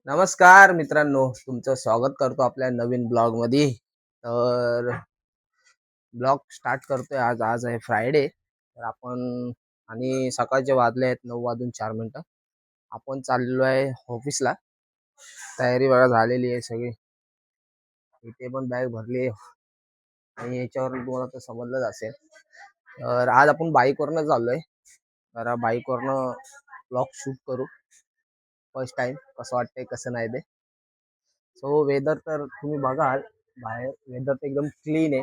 नमस्कार मित्रांनो, तुमचं स्वागत करतो आपल्या नवीन ब्लॉग मध्ये. तर ब्लॉग स्टार्ट करतोय आज. आज आहे फ्रायडे. तर आपण आणि सकाळचे वाजले आहेत 9:04. आपण चाललो आहे ऑफिसला. तयारी बघा झालेली आहे सगळी. इथे पण बॅग भरली आहे आणि याच्यावर तुम्हाला तर समजलंच असेल. तर आज आपण बाईकवरनं चाललोय. जरा बाईकवरनं ब्लॉग शूट करू. फर्स्ट टाइम कसं वाटतंय कसं नाही ते. सो वेदर तर तुम्ही बघाल, बाहेर वेदर तर एकदम क्लीन आहे.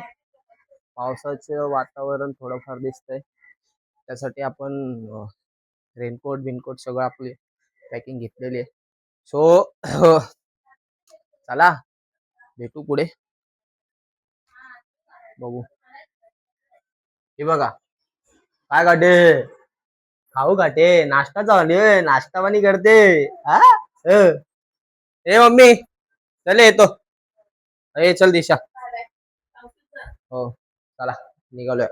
पावसाचं वातावरण थोडंफार दिसतंय. त्यासाठी आपण रेनकोट बिनकोट सगळं आपली पॅकिंग घेतलेली आहे. सो चला भेटू पुढे. बघू. हे बघा काय काटे खाऊ काटे नाश्ता चालू आहे. नाश्ता पाणी करते. हा ए मम्मी चल येतो. अरे चल दिशा. हो चला निघालोय.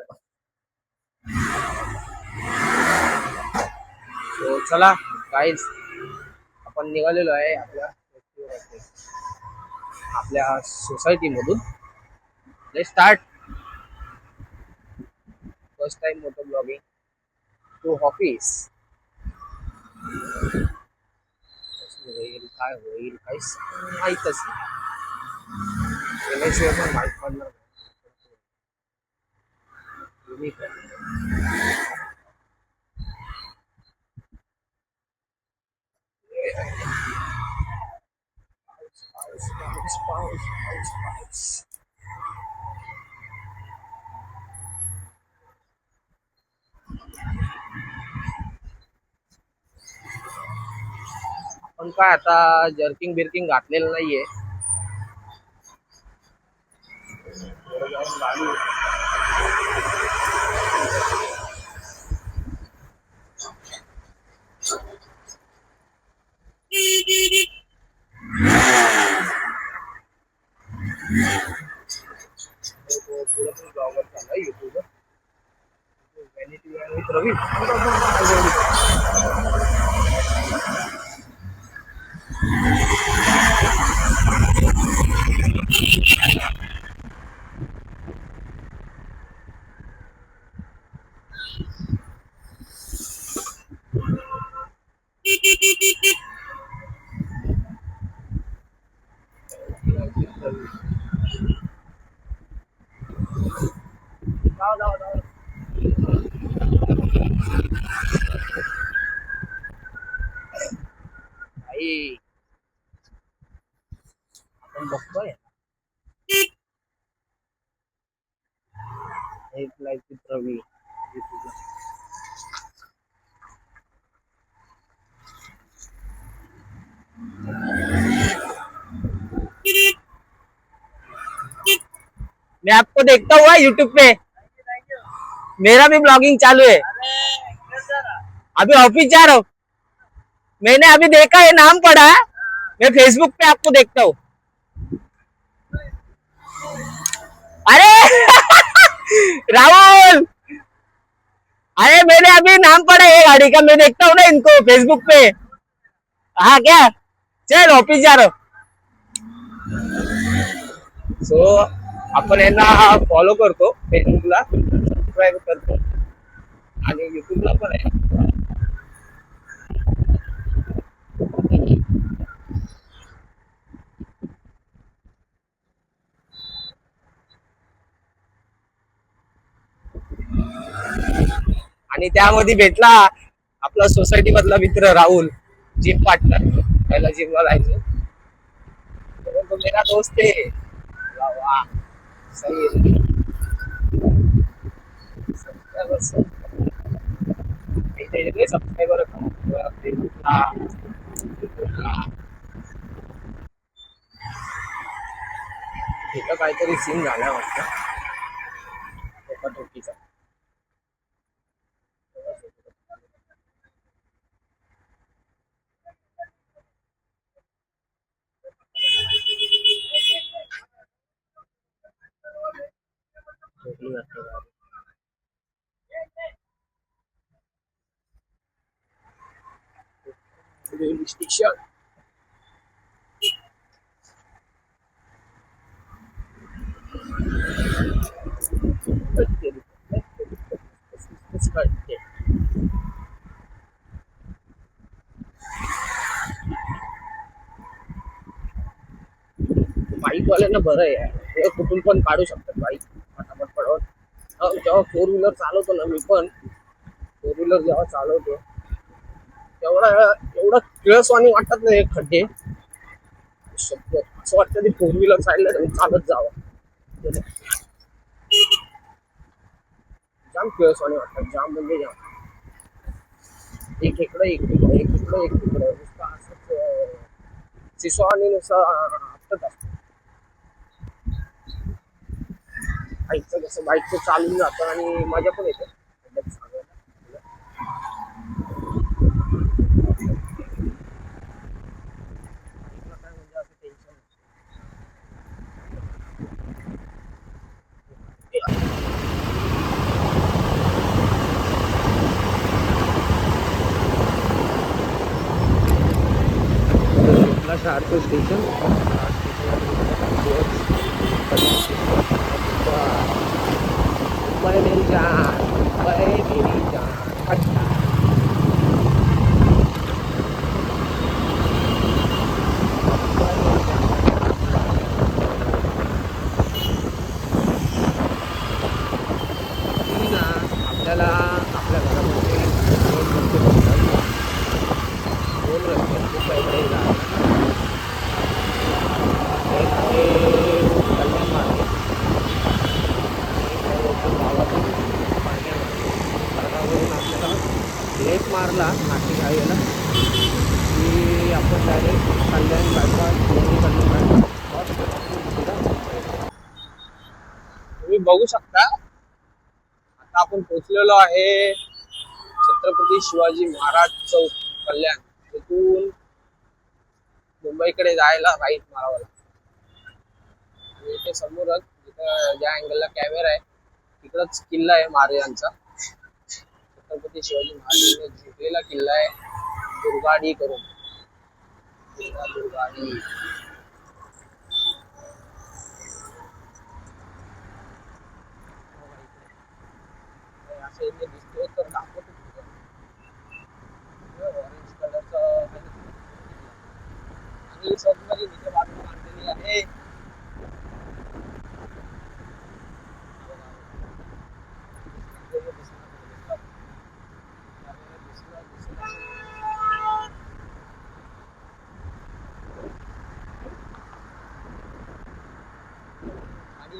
So, चला गाईज आपण निघालेलो आहे आपल्या सोसायटी मधून. Let's start. फर्स्ट टाइम मोठं ब्लॉगिंग टू ऑफिस. होईल काय होईल काहीच माहीतच नाही. गेल्याशिवाय पण माहीत पडणार नाही. पाऊस पाऊस पाऊस पाऊस पाऊस. पण काय आता जर्किंग बिर्किंग घातलेलं नाहीये. पुढे पण ब्लॉगर चाललाय युट्यूबवर. विथ रवी. जाऊ जाऊ जाऊ. आई आपण बघतोय एक लाईफ विथ रवी युट्यूबवर. मैं आपको देखता हुआ यूट्यूब पे. मेरा भी ब्लॉगिंग चालू है. अभी ऑफिस जा रहा हूँ. मैंने अभी देखा है नाम पड़ा है. मैं फेसबुक पे आपको देखता हूँ. अरे राहुल. अरे मैंने अभी नाम पढ़ा है गाड़ी का. मैं देखता हूँ ना इनको फेसबुक पे. हाँ क्या. चल ऑफिस जा रहा हूँ. सो आपण यांना फॉलो करतो. फेसबुकला सबस्क्राईब करतो आणि युट्यूबला पण आहे. आणि त्यामध्ये भेटला आपला सोसायटी मधला मित्र राहुल. Gym partner. पहिला जिमला जायचो. तो मेरा दोस्त है. वाह वाह सही है. सबस्क्रायबर इथं काहीतरी सीन झाला वाटतं टोकाटोकीचा. Railway station. खड्डे. बाईक वाल्यांना बरं आहे, हे कुठून पण काढू शकतात बाईक फटाफट पडवत. जेव्हा फोर व्हीलर चालवतो ना, मी पण फोर व्हीलर जेव्हा चालवतो तेवढा एवढं किळसवाणी वाटत नाही खड्डे. शब्द असं वाटतं ते फोर व्हीलर साईडला चालत जावं. जाम किळसवाणी वाटतात, जाम म्हणजे जाम. एक इकडं एक तिकडं, एक इकडं एक तिकडं, नुसतं असंच सिसो आणि नुसतं आपटत असतं. बाईकचं कसं बाईकचं चालून जातं आणि मजा पण येते काय म्हणजे असं टेन्शन. शार्प स्टेशन मेरी जान, मेरी जान. आपल्याला आपल्या घरामध्ये दोन रस्ते खूप वेगळे एक आहे कल्याण मार्गे, गावातून पाण्यावरून आपल्याला लेट मारला नाशिक हायवेला की आपण डायरेक्ट कल्याण बायपास तुम्ही बघू शकता. आता आपण पोहोचलेलो आहे छत्रपती शिवाजी महाराज चौक कल्याण. तिथून मुंबईकडे जायला राईट मारावं लागतं. आणि इथे समोरच जिथं ज्या अँगलला कॅमेरा आहे तिकडच किल्ला आहे महाराजांचा. छत्रपती शिवाजी महाराजांनी जिंकलेला किल्ला आहे दुर्गाडी करून. दुर्गाडी असं इथे दिसतोय तर दाखवतो ऑरेंज कलरचा आणि सबमरीन इथे बाजूला बांधलेली आहे. आणि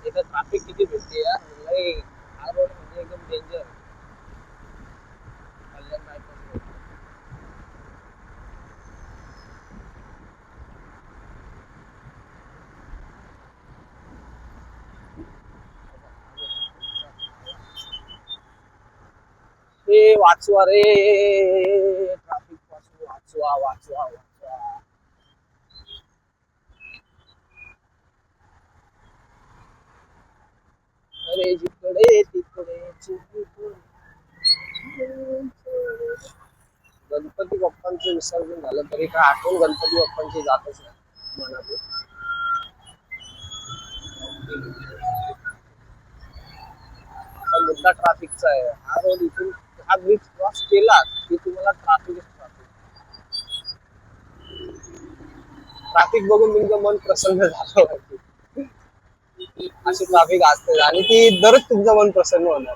इथं ट्रॅफिक किती भेटते यार. हा रोड म्हणजे एकदम डेंजर. कल्याण बायपास रोड. हे वाचवा रे, ट्रॅफिक पासून वाचवा वाचवा वाचवा. अरे जिकडे तिकडे गणपती बाप्पांचं विसर्जन झालं तरी काय आठवण गणपती बाप्पांची जातच नाही मनातून. मुद्दा ट्रॅफिकचा आहे. हा रोड इथून हा ब्रिज क्रॉस केला की तुम्हाला ट्रॅफिकच ट्रॅफिक. ट्रॅफिक बघून तुमचं मन प्रसन्न झालं पाहिजे. अशी ट्रॅफिक असते आणि ती दरच तुमचं मन प्रसन्न होणार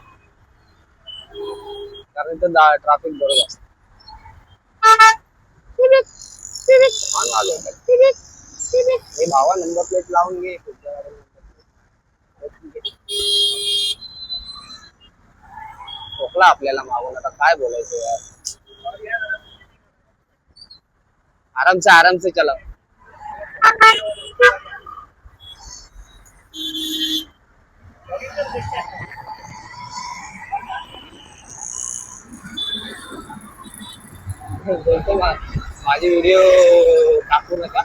कारण ते ट्रॅफिक दरच असते. हे भावा नंबर प्लेट लावून घे. ठोकला आपल्याला मागून, आता काय बोलायचं यार. आराम से चला. बोलतो माझी व्हिडिओ टाकू नका.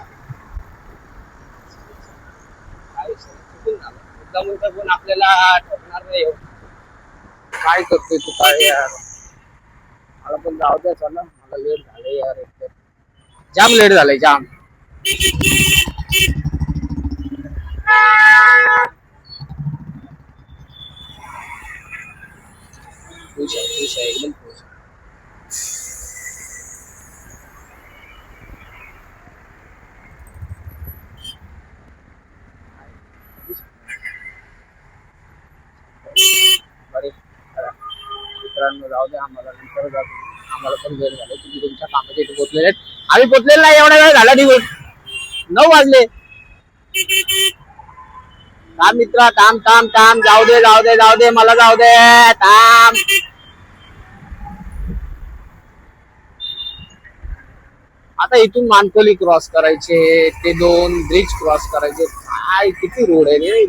काय चुकून झालं मुद्दा मुद्दा पण आपल्याला ठोकणार नाही. काय करतोय तू काय यार. मला पण जाऊ द्या चला. मला लेट झालंय यार. एक जाम लेट झालंय जाम. खुश आहे, खुश आहे, एकदम खुश आहे. बरे चला. मित्रांनो जाऊ दे, आम्हाला नंतर जा तुम्ही. आम्हाला पण वेळ झाला, तुम्ही तुमच्या कामाच्या इथे पोहोचलेले आहेत. आम्ही पोहोचलेलो नाही, एवढा वेळ झाला निघून. 9 वाजले. थांब मित्रा, थांब थांब थांब, जाऊ दे जाऊ दे जाऊ दे, मला जाऊ दे, थांब. आता इथून मानकोली क्रॉस करायचे, ते 2 ब्रिज क्रॉस करायचे. काय किती रोड आहे रे.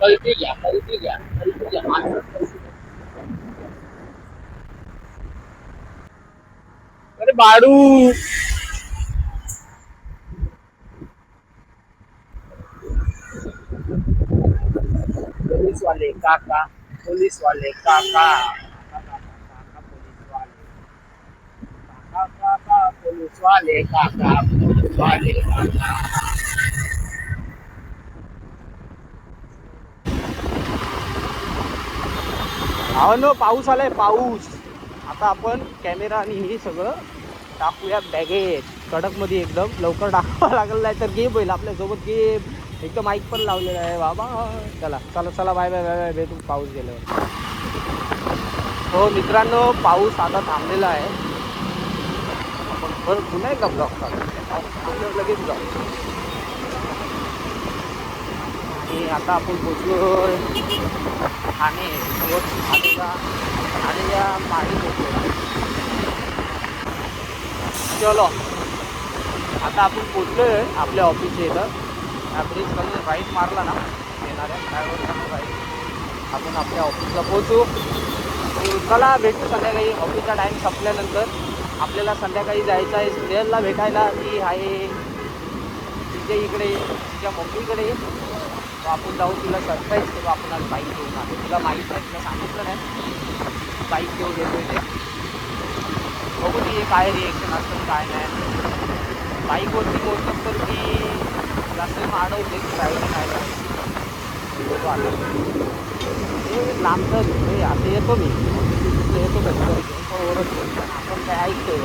कल्टी घ्या, कल्टी घ्या, कल्टी घ्या. अरे बाळू, पोलीस वाले काका, पोलीस वाले काका, काका पोलीस वाले, काका पोलीस वाले, काका पोलीस वाले काका. हा न, पाऊस आलाय पाऊस. आता आपण कॅमेरा आणि हे सगळं टाकूया बॅगेत, कडक मध्ये एकदम. लवकर टाकावं लागलं, नाही तर गेम होईल आपल्यासोबत. गेम एक तर माईक पण लावलेला आहे बाबा. चला चला चला, बाय बाय बाय बाय, भेटू पाऊस गेल्यावर. हो मित्रांनो, पाऊस आता थांबलेला आहे. आपण परत पुन्हा एकदा ब्लॉक चालू, लगेच जाऊ. आणि आता आपण पोचलो ठाणे, ठाणेच्या मागे पोचलो. चलो, आता आपण पोचलोय आपल्या ऑफिसच्या इथं. ह्या ब्रिज खालून राईट मारला ना, येणाऱ्या ड्रायव्हर राईट, आपण आपल्या ऑफिसला पोहोचू. चला भेटू संध्याकाळी. ऑफिसचा टाईम संपल्यानंतर आपल्याला संध्याकाळी जायचं आहे स्नेहलला भेटायला. ती आहे तिच्या इकडे, तिच्या मम्मीकडे. आपण जाऊ, तिला सरप्राईज करू. आपण आज बाईक घेऊन आलो. तिला माहीत नाही, तिला सांगितलं नाही बाईक घेऊन येतोय ते. बघू ती काय रिएक्शन असतं काय नाही. बाईकवरती पोहोचत तर ती जास्त अडवते, ड्रायव्हर काय करायचं. बघू आता हे लांबचं असं येतो मी, येतो कधी कधी घेऊन, पण ओरडतो. आपण काय ऐकतोय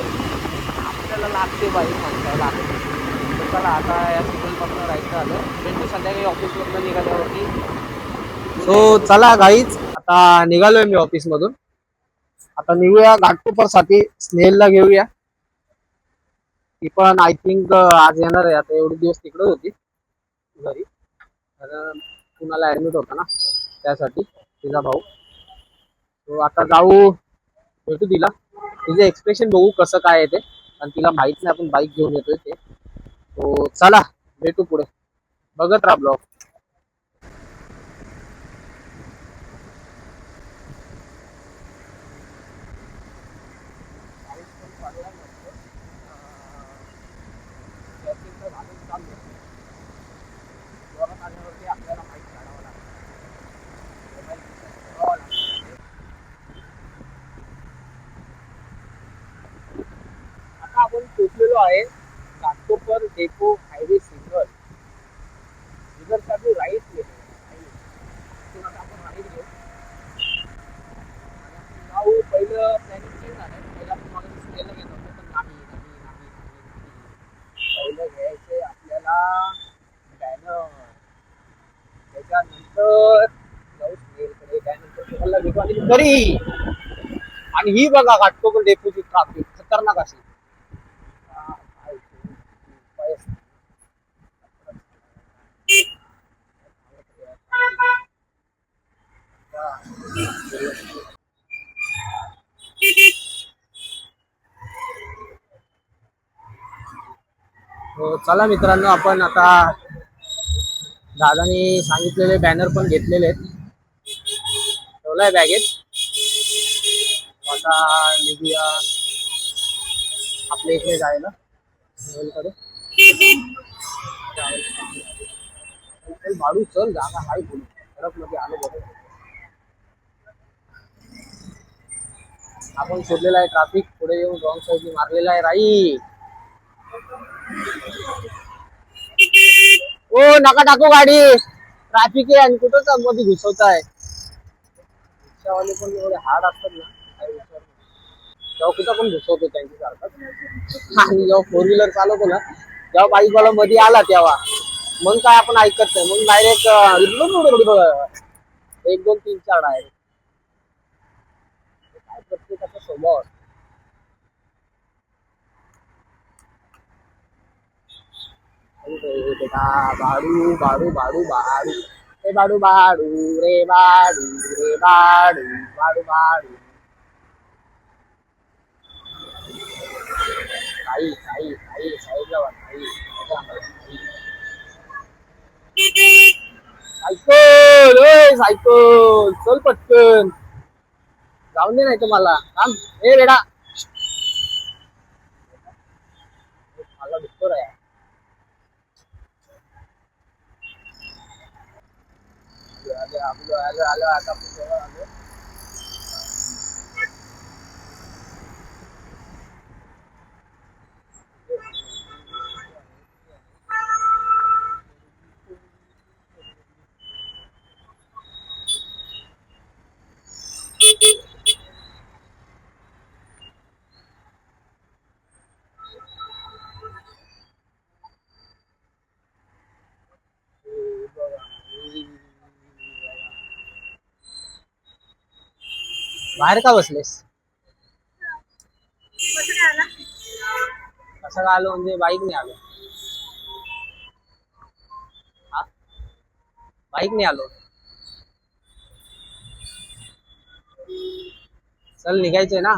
आपल्याला लागते बाईक म्हणताय लागते. चला आता या सिग्नलपासून राहायचं आलं. भेटू संध्याकाळी ऑफिसवरून निघाल्यावरती. सो चला गाईच, आता निघालोय मी ऑफिसमधून. आता निघूया घाटकोपरसाठी, स्नेहलला घेऊया. ती पण आय थिंक आज येणार आहे. आता एवढे दिवस तिकडे होती घरी, कारण कुणाला ऍडमिट होता ना, त्यासाठी तिचा भाऊ. तो आता जाऊ, भेटू तिला. तिचं एक्सप्रेशन बघू कसं काय आहे ते, आणि तिला माहित नाही आपण बाईक घेऊन येतोय ते. तो चला भेटू पुढे, बघत राहा ब्लॉग. आता आपण पोचलेलो आहे घाटकोपर डेपो हायवे सिग्नल. इधर का भी राईट लेने, आता आपण राईट घेऊ. जाऊ, पहिलं प्लॅनिंग चेंज झालं. पहिला आपण मला स्नेहलला घेत होतो, पण नाही नाही नाही नाही. पहिलं घ्यायचे आपल्याला बॅनर, त्याच्यानंतर जाऊ स्नेहलकडे, त्यानंतर स्नेहलला घेतो आणि तरी. आणि ही बघा घाटकोपर डेपोची ट्राफिक खतरनाक अशी. हो चला मित्रांनो, आपण आता दादानी सांगितलेले बॅनर पण घेतलेले आहेत, ठेवलाय बॅगेत. आता निघूया आपल्या इकडे जायला कडे. भाडू चल, जागा हाय बोलू, ट्रक मध्ये आलो बघ. आपण शोधलेला आहे ट्रॅफिक, पुढे येऊन रॉंग साईड मारलेला आहे राईट. ओ नका टाकू गाडी. ट्रॅफिक आहे आणि कुठं मध्ये घुसवताय. रिक्षावाले पण एवढे हार्ड असतात ना, काही विचार नाही. जेव्हा कुठं पण घुसवतो त्यांच्यासारखं. आणि जेव्हा फोर व्हीलर चालवतो ना, जेव्हा बाईकवाला मध्ये आला तेव्हा मग काय आपण ऐकत नाही, मग डायरेक्ट 1 2 3 4 आहे. काय प्रत्येकाचा स्वभाव असतो. बेटा बाडू बाडू बाडू बाडू रे बाडू बाडू रे बाडू रे बाडू बाडू बाडू. आई आई आई साईडला वाट आई. सायकल ओय सायकल चल पटकन. जाऊन दे नाही तुम्हाला थांब. ए बेटा मला दुखतो रे. आलो आलो आलो आलो आता आपण जवळ आलो. बाहेर का बसलेस? कसं काय आलो म्हणजे बाईकने आलो. हा बाईकने आलो. चल निघायचंय ना.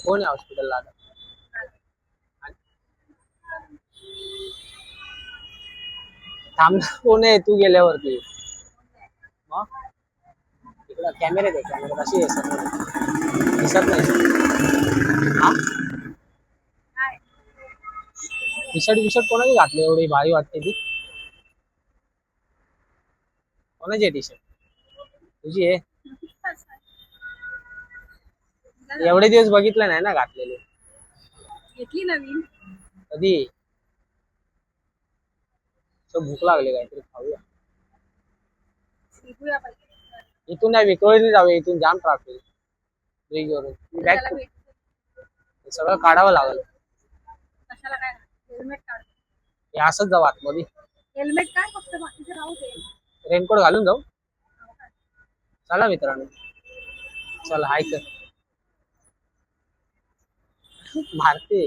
कोण आहे हॉस्पिटलला आता? थांब ना, कोण आहे तू गेल्यावरती? मग इकडं कॅमेरे दे, कॅमेरे कशी आहे समोर दिसत नाही. हा टी शर्ट बिशर्ट कोणाची घातली एवढी भारी वाटते ती? कोणाची आहे टी शर्ट? तुझी आहे? एवढे दिवस बघितलं नाही ना घातलेले. घेतली नवीन. कधी? भूक लागली काहीतरी खाऊया. विकूया पाहिजे. इथून नाही विक्रोळीने जाऊया, इथून जाम ट्राफिक. बॅग त्याला भेट सगळं काढावं लागेल. कशाला काय हेल्मेट काढ. हे असंच जाऊ आतमध्ये. हेल्मेट काय फक्त बाकीचे राहू दे. रेनकोट घालून जाऊ. चला मित्रांनो, चला हाय कर मारते.